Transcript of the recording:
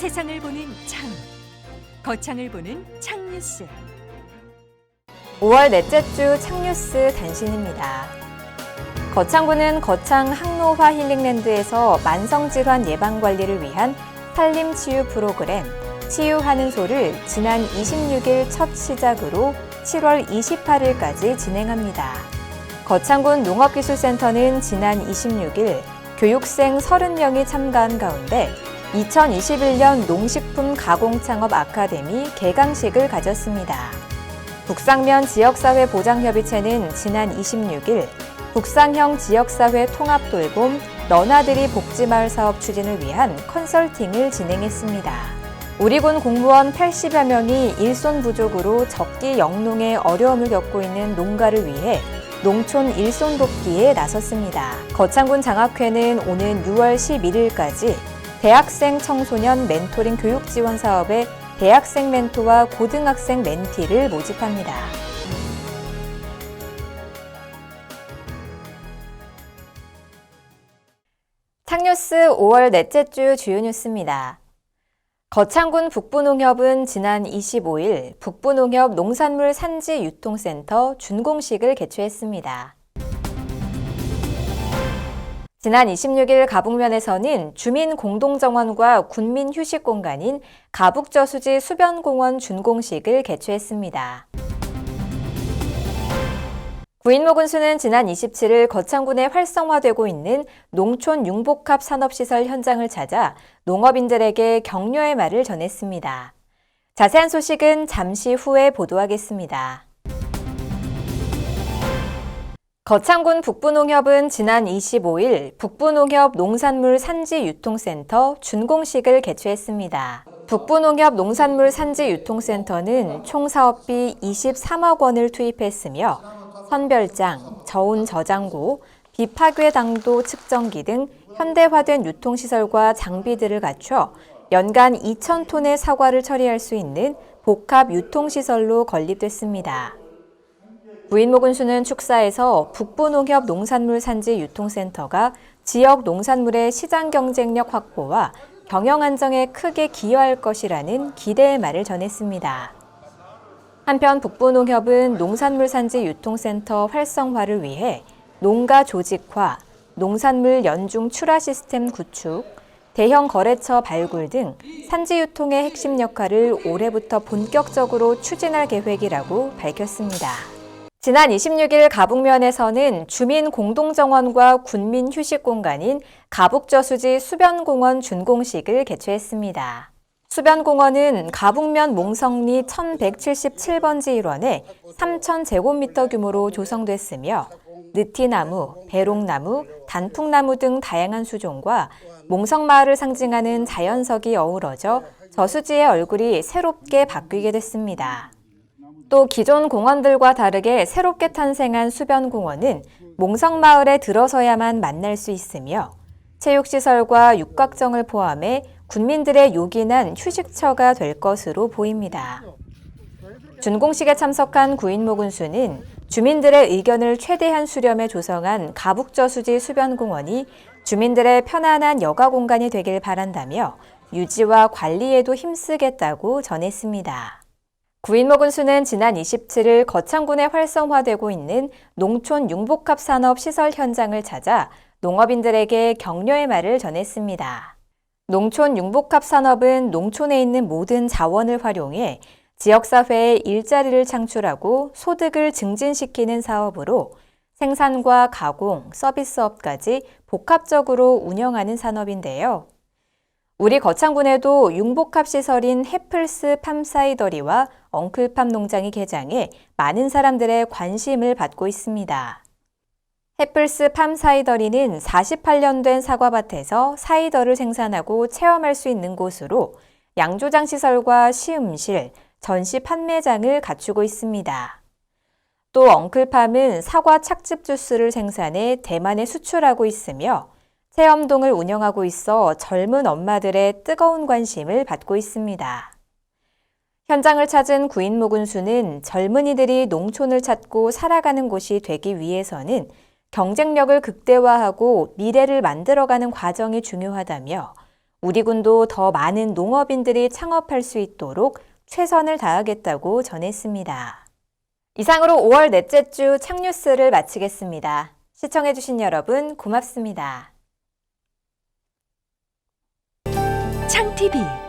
세상을 보는 창, 거창을 보는 창뉴스. 5월 넷째 주 창뉴스 단신입니다. 거창구는 거창 항노화 힐링랜드에서 만성질환 예방관리를 위한 산림치유 프로그램 치유하는 소를 지난 26일 첫 시작으로 7월 28일까지 진행합니다. 거창군 농업기술센터는 지난 26일 교육생 30명이 참가한 가운데 2021년 농식품 가공창업 아카데미 개강식을 가졌습니다. 북상면 지역사회 보장협의체는 지난 26일 북상형 지역사회 통합돌봄 너나들이 복지마을 사업 추진을 위한 컨설팅을 진행했습니다. 우리 군 공무원 80여 명이 일손 부족으로 적기 영농에 어려움을 겪고 있는 농가를 위해 농촌 일손 돕기에 나섰습니다. 거창군 장학회는 오는 6월 11일까지 대학생 청소년 멘토링 교육 지원 사업에 대학생 멘토와 고등학생 멘티를 모집합니다. 창뉴스 5월 넷째 주 주요 뉴스입니다. 거창군 북부농협은 지난 25일 북부농협 농산물 산지 유통센터 준공식을 개최했습니다. 지난 26일 가북면에서는 주민공동정원과 군민휴식공간인 가북저수지 수변공원 준공식을 개최했습니다. 구인모군수는 지난 27일 거창군에 활성화되고 있는 농촌 융복합 산업시설 현장을 찾아 농업인들에게 격려의 말을 전했습니다. 자세한 소식은 잠시 후에 보도하겠습니다. 거창군 북부농협은 지난 25일 북부농협 농산물 산지 유통센터 준공식을 개최했습니다. 북부농협 농산물 산지 유통센터는 총 사업비 23억 원을 투입했으며 선별장, 저온 저장고, 비파괴 당도 측정기 등 현대화된 유통시설과 장비들을 갖춰 연간 2,000톤의 사과를 처리할 수 있는 복합 유통시설로 건립됐습니다. 구인모군수는 축사에서 북부농협 농산물 산지 유통센터가 지역 농산물의 시장 경쟁력 확보와 경영 안정에 크게 기여할 것이라는 기대의 말을 전했습니다. 한편 북부농협은 농산물 산지 유통센터 활성화를 위해 농가 조직화, 농산물 연중 출하 시스템 구축, 대형 거래처 발굴 등 산지 유통의 핵심 역할을 올해부터 본격적으로 추진할 계획이라고 밝혔습니다. 지난 26일 가북면에서는 주민공동정원과 군민휴식공간인 가북저수지 수변공원 준공식을 개최했습니다. 수변공원은 가북면 몽성리 1177번지 일원에 3,000제곱미터 규모로 조성됐으며 느티나무, 배롱나무, 단풍나무 등 다양한 수종과 몽성마을을 상징하는 자연석이 어우러져 저수지의 얼굴이 새롭게 바뀌게 됐습니다. 또 기존 공원들과 다르게 새롭게 탄생한 수변공원은 몽성마을에 들어서야만 만날 수 있으며 체육시설과 육각정을 포함해 군민들의 요긴한 휴식처가 될 것으로 보입니다. 준공식에 참석한 구인모군수는 주민들의 의견을 최대한 수렴해 조성한 가북저수지 수변공원이 주민들의 편안한 여가 공간이 되길 바란다며 유지와 관리에도 힘쓰겠다고 전했습니다. 구인모군수는 지난 27일 거창군에 활성화되고 있는 농촌 융복합 산업 시설 현장을 찾아 농업인들에게 격려의 말을 전했습니다. 농촌 융복합 산업은 농촌에 있는 모든 자원을 활용해 지역사회에 일자리를 창출하고 소득을 증진시키는 사업으로 생산과 가공, 서비스업까지 복합적으로 운영하는 산업인데요. 우리 거창군에도 융복합 시설인 해플스 팜사이더리와 엉클팜 농장이 개장해 많은 사람들의 관심을 받고 있습니다. 해플스 팜사이더리는 48년 된 사과밭에서 사이더를 생산하고 체험할 수 있는 곳으로 양조장 시설과 시음실, 전시 판매장을 갖추고 있습니다. 또 엉클팜은 사과 착즙 주스를 생산해 대만에 수출하고 있으며 체험동을 운영하고 있어 젊은 엄마들의 뜨거운 관심을 받고 있습니다. 현장을 찾은 구인모군수는 젊은이들이 농촌을 찾고 살아가는 곳이 되기 위해서는 경쟁력을 극대화하고 미래를 만들어가는 과정이 중요하다며 우리 군도 더 많은 농업인들이 창업할 수 있도록 최선을 다하겠다고 전했습니다. 이상으로 5월 넷째 주 창뉴스를 마치겠습니다. 시청해주신 여러분 고맙습니다. 창TV